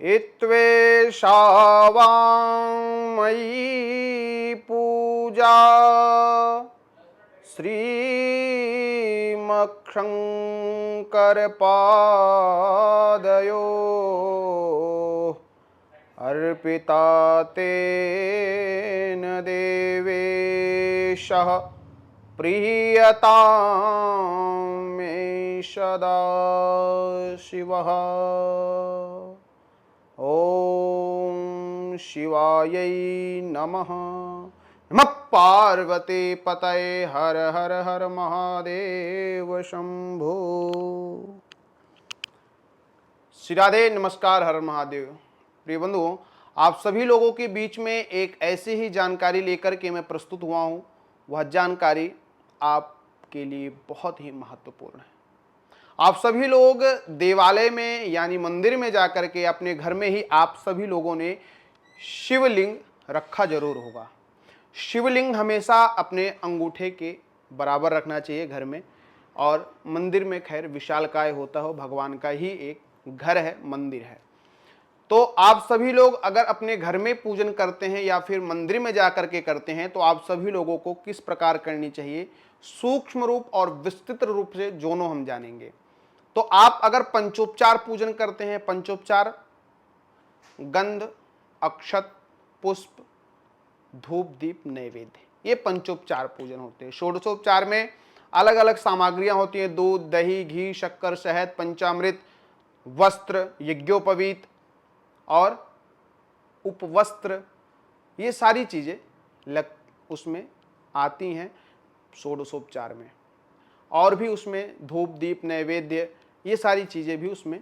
इत्वेषा वां मयि पूजा श्रीमच्छङ्करपादयोः अर्पिता तेन देवेशः प्रीयतां मे सदा शिवः। ॐ शिवायै नमः। नमः पार्वती पतये हर हर हर महादेव शंभो। श्री राधे, नमस्कार, हर महादेव। प्रिय बंधुओं, आप सभी लोगों के बीच में एक ऐसी ही जानकारी लेकर के मैं प्रस्तुत हुआ हूं। वह जानकारी आपके लिए बहुत ही महत्वपूर्ण है। आप सभी लोग देवालय में यानी मंदिर में जाकर के अपने घर में ही आप सभी लोगों ने शिवलिंग रखा जरूर होगा। शिवलिंग हमेशा अपने अंगूठे के बराबर रखना चाहिए घर में, और मंदिर में खैर विशालकाय होता हो, भगवान का ही एक घर है, मंदिर है। तो आप सभी लोग अगर अपने घर में पूजन करते हैं या फिर मंदिर में जाकर के करते हैं तो आप सभी लोगों को किस प्रकार करनी चाहिए, सूक्ष्म रूप और विस्तृत रूप से दोनों हम जानेंगे। तो आप अगर पंचोपचार पूजन करते हैं, पंचोपचार गंध, अक्षत, पुष्प, धूप, दीप, नैवेद्य, ये पंचोपचार पूजन होते हैं। षोडशोपचार में अलग अलग सामग्रियां होती हैं, दूध, दही, घी, शक्कर, शहद, पंचामृत, वस्त्र, यज्ञोपवीत और उपवस्त्र, ये सारी चीजें उसमें आती हैं षोडशोपचार में। और भी उसमें धूप, दीप, नैवेद्य, ये सारी चीजें भी उसमें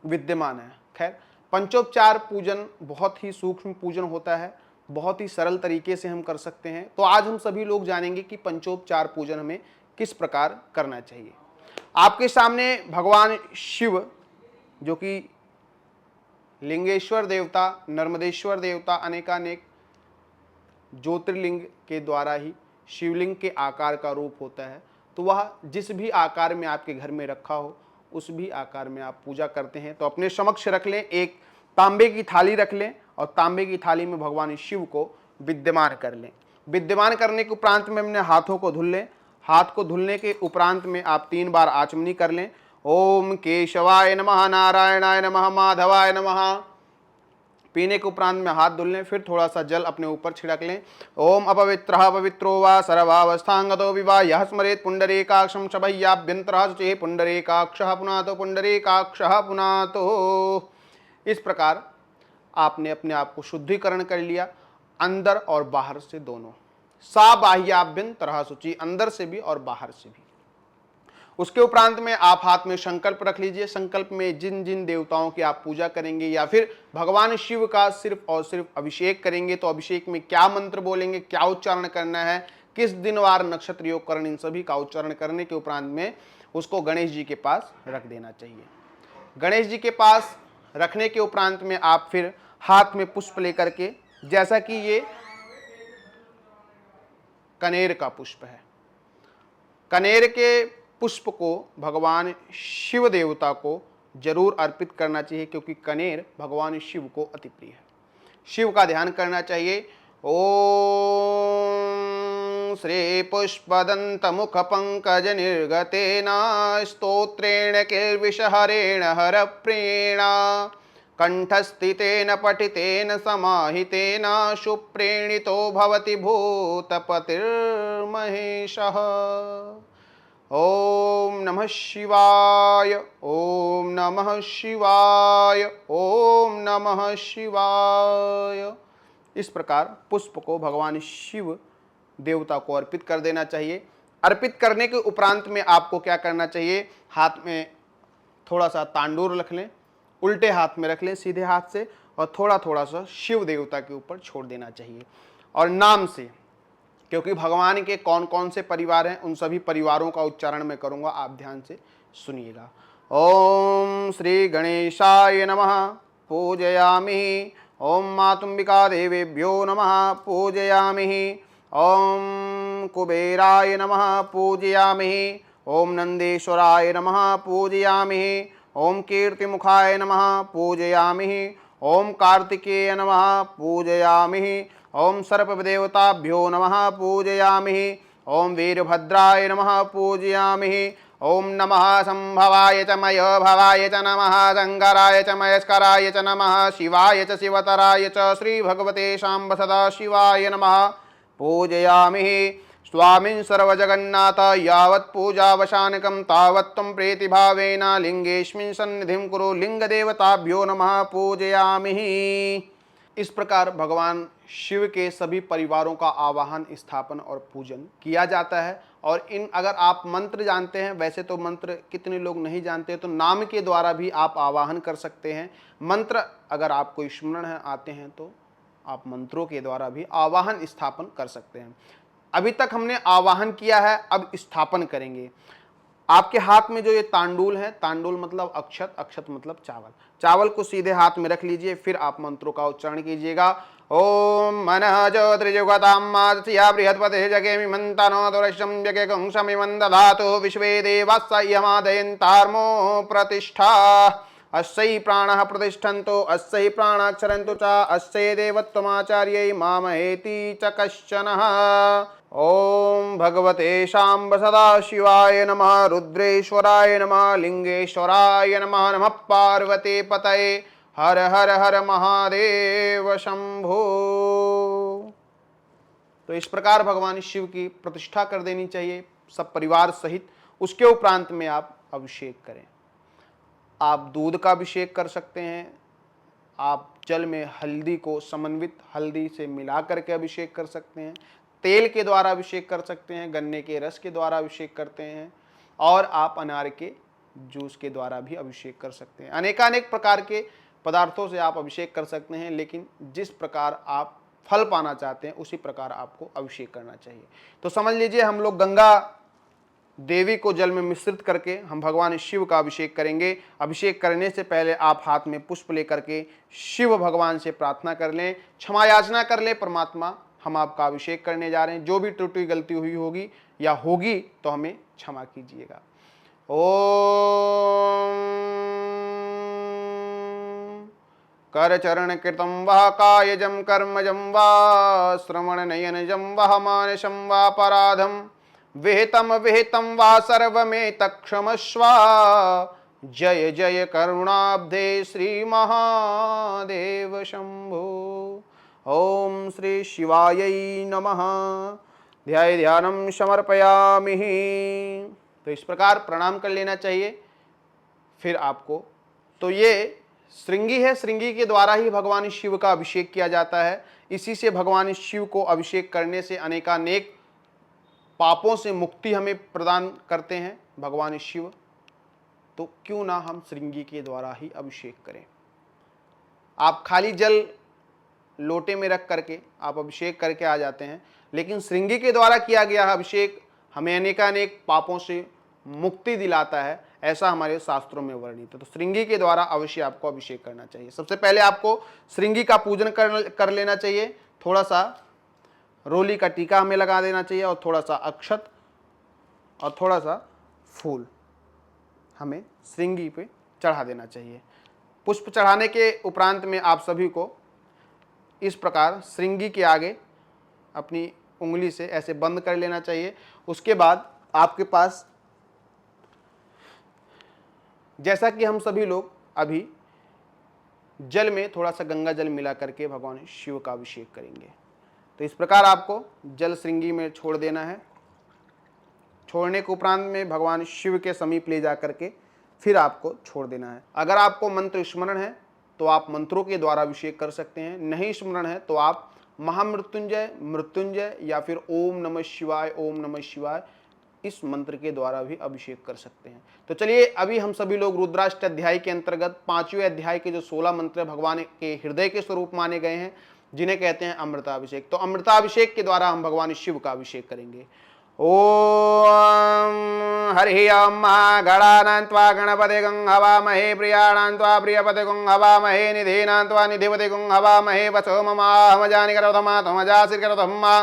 विद्यमान है। खैर, पंचोपचार पूजन बहुत ही सूक्ष्म पूजन होता है, बहुत ही सरल तरीके से हम कर सकते हैं। तो आज हम सभी लोग जानेंगे कि पंचोपचार पूजन हमें किस प्रकार करना चाहिए। आपके सामने भगवान शिव, जो कि लिंगेश्वर देवता, नर्मदेश्वर देवता, अनेकानेक ज्योतिर्लिंग के द्वारा ही शिवलिंग के आकार का रूप होता है। तो वह जिस भी आकार में आपके घर में रखा हो उस भी आकार में आप पूजा करते हैं। तो अपने समक्ष रख लें, एक तांबे की थाली रख लें और तांबे की थाली में भगवान शिव को विद्यमान कर लें। विद्यमान करने के उपरांत में अपने हाथों को धुल लें। हाथ को धुलने के उपरांत में आप 3 बार आचमनी कर लें। ओम केशवाय नमः, नारायणाय नमः, माधवाय नमः। पीने के उपरांत में हाथ धुल लें, फिर थोड़ा सा जल अपने ऊपर छिड़क लें। ओम अपवित्रः पवित्रो वा सर्वावस्थांगतो विवा यः स्मरेत् पुंडरीकाक्षं शबय्याभ्यन्तरः शुचिः पुंडरीकाक्षः पुनातो पुंडरीकाक्षः पुनातो। इस प्रकार आपने अपने आप को शुद्धिकरण कर लिया, अंदर और बाहर से दोनों। सा बाह्याभ्यन्तरः शुचि, अंदर से भी और बाहर से भी। उसके उपरांत में आप हाथ में संकल्प रख लीजिए। संकल्प में जिन जिन देवताओं की आप पूजा करेंगे या फिर भगवान शिव का सिर्फ और सिर्फ अभिषेक करेंगे तो अभिषेक में क्या मंत्र बोलेंगे, क्या उच्चारण करना है, किस दिन वार नक्षत्र योग करण, इन सभी का उच्चारण करने के उपरांत में उसको गणेश जी के पास रख देना चाहिए। गणेश जी के पास रखने के उपरांत में आप फिर हाथ में पुष्प लेकर के, जैसा कि ये कनेर का पुष्प है, कनेर के पुष्प को भगवान शिव देवता को जरूर अर्पित करना चाहिए, क्योंकि कनेर भगवान शिव को अति प्रिय है। शिव का ध्यान करना चाहिए। ओम श्री पुष्पदंत मुख पंकज निर्गतेन स्तोत्रेण किल्बिषहरेण हर प्रेण कंठस्थितेन पठितेन समाहितेन सुप्रेणितो भवति भूतपतिर्महेशः। ओम नमः शिवाय, ओम नमः शिवाय, ओम नमः शिवाय। इस प्रकार पुष्प को भगवान शिव देवता को अर्पित कर देना चाहिए। अर्पित करने के उपरांत में आपको क्या करना चाहिए, हाथ में थोड़ा सा तांडूर रख लें, उल्टे हाथ में रख लें सीधे हाथ से, और थोड़ा थोड़ा सा शिव देवता के ऊपर छोड़ देना चाहिए। और नाम से, क्योंकि भगवान के कौन कौन से परिवार हैं उन सभी परिवारों का उच्चारण मैं करूंगा, आप ध्यान से सुनिएगा। ओम श्री गणेशाय नमः पूजयामि। ओम मातुंबिका देवेभ्यो नमः पूजयामि। ओम कुबेराय नमः पूजयामि। ओम नंदेश्वराय नमः पूजयामि। ओम कीर्तिमुखाय नमः पूजयामि। ओम कार्तिकेय नमः पूजयामि। ओम सर्पदेवताभ्यो नमः पूजयामि। ओम वीरभद्राय नमः पूजयामि। ओम नमः संभवाय च मय भवाय च नमः शंकराय च मयस्कराय च नमः शिवाय च शिवतराय च श्री भगवते शाम्ब सदा शिवाय नमः पूजयामि। स्वामिन् सर्वजगन्नाथ यावत् पूजावसानकं तावत् त्वं प्रीतिभावेन लिंगेस्मिन् सन्निधिं कुरु। लिंग देवताभ्यो नमः पूजयामि। इस प्रकार भगवान शिव के सभी परिवारों का आवाहन, स्थापन और पूजन किया जाता है। और इन अगर आप मंत्र जानते हैं, वैसे तो मंत्र कितने लोग नहीं जानते, तो नाम के द्वारा भी आप आवाहन कर सकते हैं। मंत्र अगर आपको स्मरण है आते हैं तो आप मंत्रों के द्वारा भी आवाहन स्थापन कर सकते हैं। अभी तक हमने आवाहन किया है, अब स्थापन करेंगे। आपके हाथ में जो ये तांडूल है, तांडूल मतलब अक्षत, अक्षत मतलब चावल, चावल को सीधे हाथ में रख लीजिए। फिर आप मंत्रों का उच्चारण कीजिएगा। ओम मनः ज्योतिर्युगताम्मास्या बृहस्पतिः जगेमिमन्तनो दुरश्यं यज्ञकंसमिमं दधातु विश्वे देवास्स यमादयन्तार्मो प्रतिष्ठा। अस्यै प्राणः प्रतिष्ठन्तो अस्यै प्राणाक्षरन्तु च अस्यै देवत्वमाचार्यै मामहेति च कश्चनः। ओम भगवते शाम्ब सदा शिवाय नमः। रुद्रेश्वराय नमः। लिंगेश्वराय नमः। नमः पार्वती पतये। हर हर हर महादेव शंभो। तो इस प्रकार भगवान शिव की प्रतिष्ठा कर देनी चाहिए सब परिवार सहित। उसके उपरांत में आप अभिषेक करें। आप दूध का अभिषेक कर सकते हैं, आप जल में हल्दी को समन्वित हल्दी से मिला करके अभिषेक कर सकते हैं, तेल के द्वारा अभिषेक कर सकते हैं, गन्ने के रस के द्वारा अभिषेक करते हैं, और आप अनार के जूस के द्वारा भी अभिषेक कर सकते हैं। अनेकानेक प्रकार के पदार्थों से आप अभिषेक कर सकते हैं, लेकिन जिस प्रकार आप फल पाना चाहते हैं उसी प्रकार आपको अभिषेक करना चाहिए। तो समझ लीजिए हम लोग गंगा देवी को जल में मिश्रित करके हम भगवान शिव का अभिषेक करेंगे। अभिषेक करने से पहले आप हाथ में पुष्प लेकर के शिव भगवान से प्रार्थना कर लें, क्षमा याचना कर लें, परमात्मा हम आपका अभिषेक करने जा रहे हैं, जो भी त्रुटि गलती हुई होगी या होगी तो हमें क्षमा कीजिएगा। ओम करचरण कृतं वा कायजं कर्मजं वा श्रवण नयनजं वा मानसं वा अपराधं विहितं वा सर्वमेतत्क्षमस्व। जय जय करुणाब्धे श्री महादेव शंभो। ओम श्री शिवाय नमः। ध्यानं समर्पयामि। तो इस प्रकार प्रणाम कर लेना चाहिए। फिर आपको तो ये श्रृंगी है, श्रृंगी के द्वारा ही भगवान शिव का अभिषेक किया जाता है। इसी से भगवान शिव को अभिषेक करने से अनेकानेक पापों से मुक्ति हमें प्रदान करते हैं भगवान शिव। तो क्यों ना हम श्रृंगी के द्वारा ही अभिषेक करें। आप खाली जल लोटे में रख करके आप अभिषेक करके आ जाते हैं, लेकिन श्रृंगी के द्वारा किया गया अभिषेक हमें अनेकानेक पापों से मुक्ति दिलाता है, ऐसा हमारे शास्त्रों में वर्णित है। तो श्रृंगी के द्वारा अवश्य आपको अभिषेक करना चाहिए। सबसे पहले आपको श्रृंगी का पूजन कर लेना चाहिए। थोड़ा सा रोली का टीका हमें लगा देना चाहिए, और थोड़ा सा अक्षत और थोड़ा सा फूल हमें श्रृंगी पे चढ़ा देना चाहिए। पुष्प चढ़ाने के उपरांत में आप सभी को इस प्रकार श्रृंगी के आगे अपनी उंगली से ऐसे बंद कर लेना चाहिए। उसके बाद आपके पास, जैसा कि हम सभी लोग अभी जल में थोड़ा सा गंगा जल मिला करके भगवान शिव का अभिषेक करेंगे। तो इस प्रकार आपको जल श्रृंगी में छोड़ देना है। छोड़ने के उपरांत में भगवान शिव के समीप ले जा करके फिर आपको छोड़ देना है। अगर आपको मंत्र स्मरण है तो आप मंत्रों के द्वारा अभिषेक कर सकते हैं, नहीं स्मरण है तो आप महामृत्युंजय, मृत्युंजय या फिर ओम नमः शिवाय, ओम नमः शिवाय इस मंत्र के द्वारा भी अभिषेक कर सकते हैं। तो चलिए अभी हम सभी लोग रुद्राष्ट अध्याय के अंतर्गत 5वें अध्याय के जो 16 मंत्र भगवान के हृदय के स्वरूप माने गए हैं, जिन्हें कहते हैं अमृताभिषेक, तो अमृताभिषेक के द्वारा हम भगवान शिव का अभिषेक करेंगे। ओम हरि ओम गणानान्त्वा गणपते गं हवामहे प्रियाणान्त्वा प्रियपते गं हवामहे निधीनान्त्वा निधिपते गं हवामहे वसो ममाहमजानि करतमा तमजासिर करतम्मा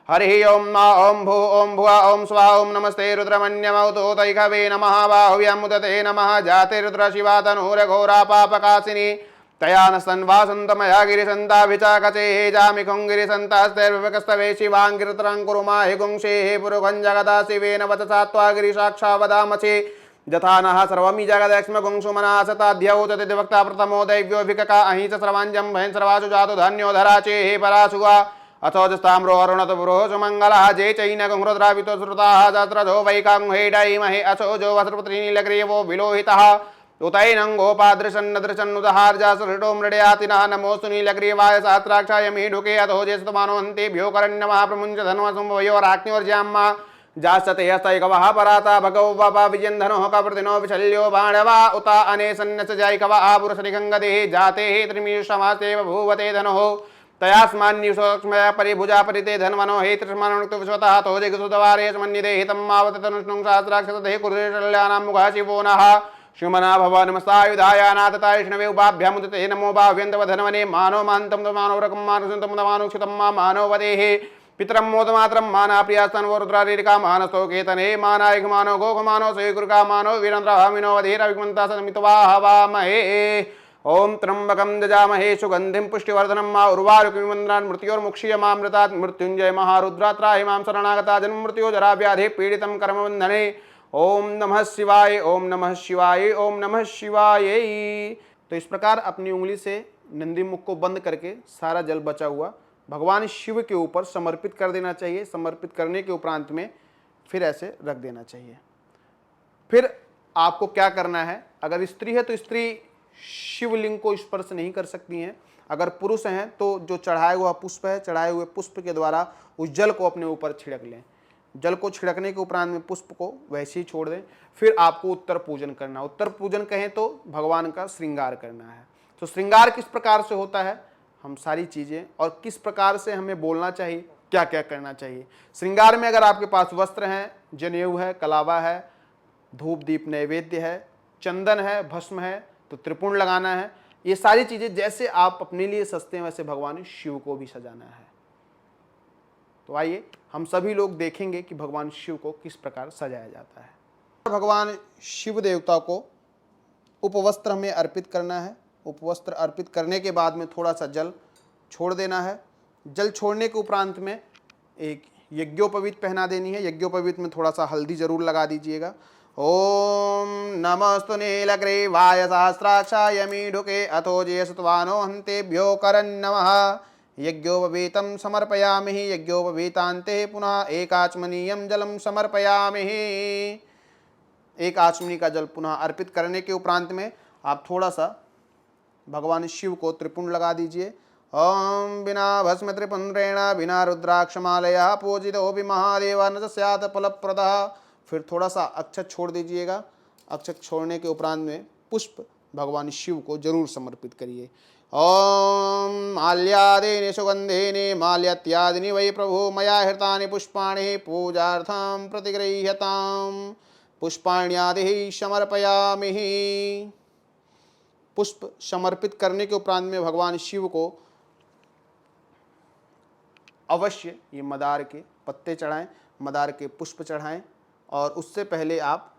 हरि ओम मा ओम भू ओम भुआ ओम स्वा ओम नमस्ते रुद्रमन्यमौतोतैकवे नमः बाहुव्यमुदते नमः जाते रुद्र शिवा तनूरघोरा पापकाशिनी तया न सन्वासन्तमया गिरिसन्ताभिचाकचे जामि खुङ्गिरिसन्तास्तैर्विकस्तवे शिवाङ्गिरतरङ्कुरुमा हि गुंशेः पुरुगं जगदा शिवेन वचसा त्वा गिरिसाक्षा वदामसि यथा नः सर्वमि जगदक्ष्म गुंसुमना सताध्यौ तदिवक्ता प्रथमो दैव्यो विकका अहि च सर्वाञ्जं भयन् सर्वासु जातु धन्यो धराचेः परासुगा अथो जस्ताम्रो अरुणत पुरो सुमङ्गलः जे चैनगुंहृद्रावितो श्रुताः तत्रजो वैकाङ्हेडैमहे अचो जो वस्त्रपुत्रीनीलग्रीवो विलोहितः उतैनङ्गोपादृशन्नदृशन्नुदहार्जा सृटो मृडयातिनः नमोऽस्तु नीलग्रीवाय सहस्राक्षाय मीढुके अथो ज्येष्ठमानो हन्तेभ्यो करन्नमः प्रमुञ्च धन्वसुम्भयोराग्निवर्ज्याम्मा जासते हस्तैकवः पराता भगवो बाबा विजयन्धनोः कप्रतिनो विशल्यो बाणवा उता अने सन्नस जायकवः पुरुषनिगङ्गदेः जातेः त्रिमीषमासेव भूवते धनोः तयास्मान्युष्मया परिभुजा परिते धन्वनो हे तृष्मानुक्तो विश्वतः तो जिगसुतवारे समन्निधे हितं मावत तनुष्णुं सहस्राक्षसते कुरुशल्यानां मुखः शिवो नः शिवमना भव नमस्तायुधायानाथतायष्णवे उपाभ्यामुदिते नमो बाह्यन्तवधन्वने मानो मान्तं मानोरकं मानुसन्तं मानुक्षितं मानो वदेः पितरं मोदमात्रं माना प्रियास्तन्वो रुद्रारीरिका मानसो केतने मानायक मानो गोकमानो स्वीकुरुका मानो वीरन्द्रहामिनो वधीरविमन्ता समित्वा हवामहे ओम त्र्यंबकं दजामहे सुगंधिं पुष्टिवर्धनं मा उर्वारुकमिमन्द्रान् मृत्योर्मुक्षीयमामृतात् मृत्युंजय महारुद्रात्राहि मां शरणागता जन्म मृत्यो जरा व्याधि पीडितं कर्मबन्धने ओम नमः शिवाय ओम नमः शिवाय ओम नमः शिवाय। तो इस प्रकार अपनी उंगली से नंदी मुख को बंद करके सारा जल बचा हुआ भगवान शिव के ऊपर समर्पित कर देना चाहिए। समर्पित करने के उपरांत में फिर ऐसे रख देना चाहिए। फिर आपको क्या करना है, अगर स्त्री है तो स्त्री शिवलिंग को स्पर्श नहीं कर सकती हैं। अगर पुरुष हैं तो जो चढ़ाया हुआ पुष्प है, चढ़ाए हुए पुष्प के द्वारा उस जल को अपने ऊपर छिड़क लें। जल को छिड़कने के उपरांत में पुष्प को वैसे ही छोड़ दें। फिर आपको उत्तर पूजन करना। उत्तर पूजन कहें तो भगवान का श्रृंगार करना है। तो श्रृंगार किस प्रकार से होता है, हम सारी चीज़ें और किस प्रकार से हमें बोलना चाहिए, क्या क्या करना चाहिए। श्रृंगार में अगर आपके पास वस्त्र हैं, जनेऊ है, कलावा है, धूप दीप नैवेद्य है, चंदन है, भस्म है, तो त्रिपुंड लगाना है। ये सारी चीज़ें जैसे आप अपने लिए सजते हैं वैसे भगवान शिव को भी सजाना है। तो आइए हम सभी लोग देखेंगे कि भगवान शिव को किस प्रकार सजाया जाता है। भगवान शिव देवता को उपवस्त्र हमें अर्पित करना है। उपवस्त्र अर्पित करने के बाद में थोड़ा सा जल छोड़ देना है। जल छोड़ने के उपरांत में एक यज्ञोपवीत पहना देनी है। यज्ञोपवीत में थोड़ा सा हल्दी जरूर लगा दीजिएगा। ओम नमस्तु नीलग्रीवाय सहस्राक्षाय मीढुके अथो ज्येष्ठवानो हन्तेभ्यो करन्नमः यज्ञोपवीतं समर्पयामि। यज्ञोपवीतान्ते पुनः एकाचमनीयं जलं समर्पयामि। एक आचमनी का जल पुनः अर्पित करने के उपरांत में आप थोड़ा सा भगवान शिव को त्रिपुंड लगा दीजिए। ओम बिना भस्म त्रिपुंड्रेण बिना रुद्राक्षमालया पूजितो भी महादेव न स्यात् फलप्रदः। फिर थोड़ा सा अक्षत छोड़ दीजिएगा। अक्षत छोड़ने के उपरांत में पुष्प भगवान शिव को जरूर समर्पित करिए। ओम माल्यादेने सुगंधेने माल्यत्यादिनि वै प्रभु मया हृतानि पुष्पाणि पूजार्थं प्रतिगृह्यताम् पुष्पाण्यादि समर्पयामि। पुष्प समर्पित करने के उपरांत में भगवान शिव को अवश्य ये मदार के पत्ते चढ़ाएं, मदार के पुष्प चढ़ाएं। और उससे पहले आप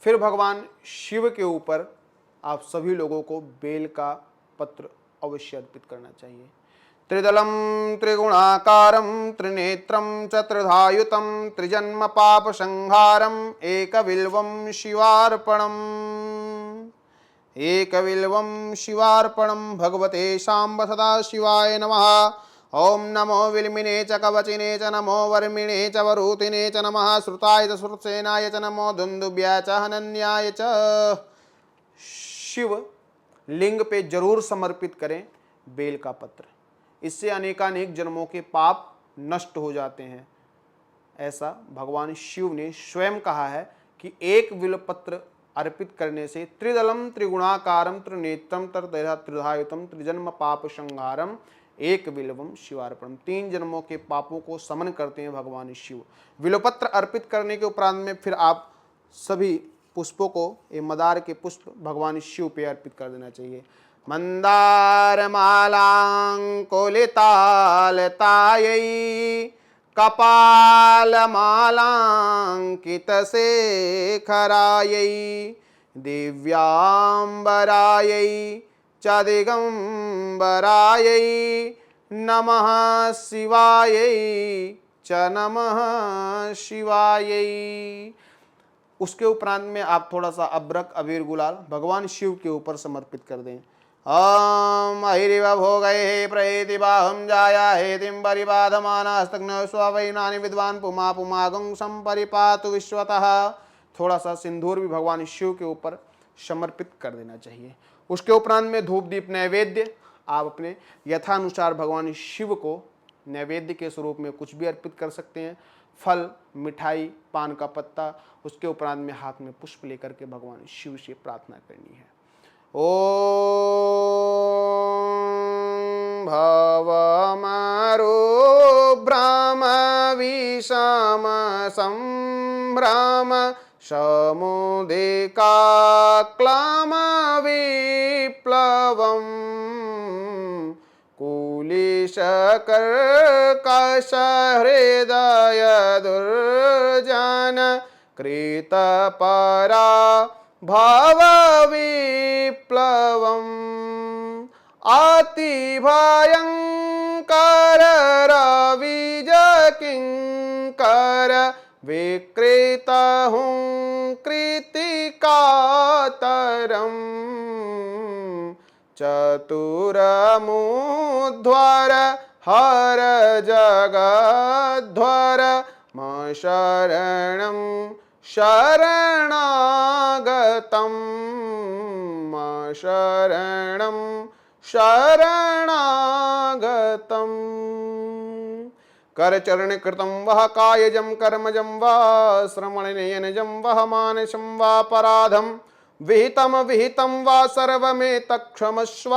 फिर भगवान शिव के ऊपर आप सभी लोगों को बेल का पत्र अवश्य अर्पित करना चाहिए। त्रिदलम त्रिगुणाकारम त्रिनेत्रम चतुर्धायुतम त्रिजन्म पाप संहारम एकविल्वम शिवार्पणम। एकविल्वम शिवार्पणम भगवते शाम्ब सदा शिवाय नमः। ओम नमो विल्मिने च कवचिने च नमो वर्मिणे च वरूतिने च नमः श्रुताय च श्रुतसेनाय च नमो दुन्दुभ्याय च हनन्याय च। शिव लिंग पे जरूर समर्पित करें बेल का पत्र। इससे अनेकानेक जन्मों के पाप नष्ट हो जाते हैं। ऐसा भगवान शिव ने स्वयं कहा है कि एक बिल्वपत्र अर्पित करने से त्रिदलम त्रिगुणाकारम त्रिनेत्रम त्रिधायुतम त्रिजन्म पाप संहारम एक बिल्वम शिवार्पणम। 3 जन्मों के पापों को समन करते हैं भगवान शिव। बिल्वपत्र अर्पित करने के उपरांत में फिर आप सभी पुष्पों को, ये मदार के पुष्प भगवान शिव पे अर्पित कर देना चाहिए। मन्दारमालाङ्कुलितालतायै कपालमालाङ्कितशेखरायै दिव्याम्बरायै च दिगम्बरायै नमः शिवायै च नमः शिवायै। उसके उपरांत में आप थोड़ा सा अब्रक अबीर गुलाल भगवान शिव के ऊपर समर्पित कर दें। ओम अहिरिव भोगैः प्रयति बाहं जाया हेतिं परिबाधमानास्तग्न स्ववैनानि विद्वान पुमा पुमागं संपरिपातु विश्वतः। थोड़ा सा सिंदूर भी भगवान शिव के ऊपर समर्पित कर देना चाहिए। उसके उपरांत में धूप दीप नैवेद्य आप अपने यथानुसार भगवान शिव को नैवेद्य के स्वरूप में कुछ भी अर्पित कर सकते हैं। फल, मिठाई, पान का पत्ता, उसके उपरांत में हाथ में पुष्प लेकर के भगवान शिव से प्रार्थना करनी है। ओम भवमरो ब्रह्म विषम संभ्रम समुदिका क्लम विप्लवम् कुलिशकर्कश हृदय दुर्जन कृतपरा भव विप्लवम् अति भयंकर रविज किंकर विकृत हूँ कृतिकातरम् चतुरमुध्वर हर जगध्वर म शरणं शरणागतं म शरणं शरणागतम्। करचरण कृतं वह कायजं कर्मजं वा श्रवणनयनजं वह मानसं वापराधं विहितं वा सर्वमेतत्क्षमस्व।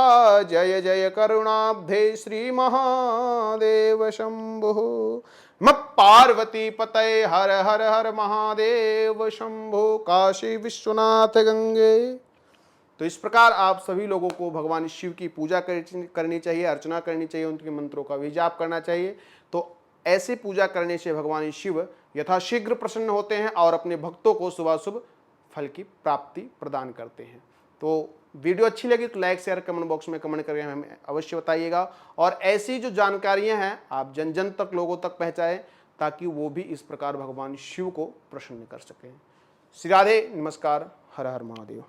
जय जय करुणाब्धे श्री महादेव शंभुः। म पार्वती पतये हर हर हर महादेव शंभो काशी विश्वनाथ गंगे। तो इस प्रकार आप सभी लोगों को भगवान शिव की पूजा करनी चाहिए, अर्चना करनी चाहिए, उनके मंत्रों का भी जाप करना चाहिए। तो ऐसे पूजा करने से भगवान शिव यथाशीघ्र प्रसन्न होते हैं और अपने भक्तों को शुभाशुभ फल की प्राप्ति प्रदान करते हैं। तो वीडियो अच्छी लगी तो लाइक शेयर कमेंट बॉक्स में कमेंट करके हमें अवश्य बताइएगा। और ऐसी जो जानकारियां हैं आप जन जन तक लोगों तक पहुंचाएं ताकि वो भी इस प्रकार भगवान शिव को प्रसन्न कर सकें। श्री राधे, नमस्कार, हर हर महादेव।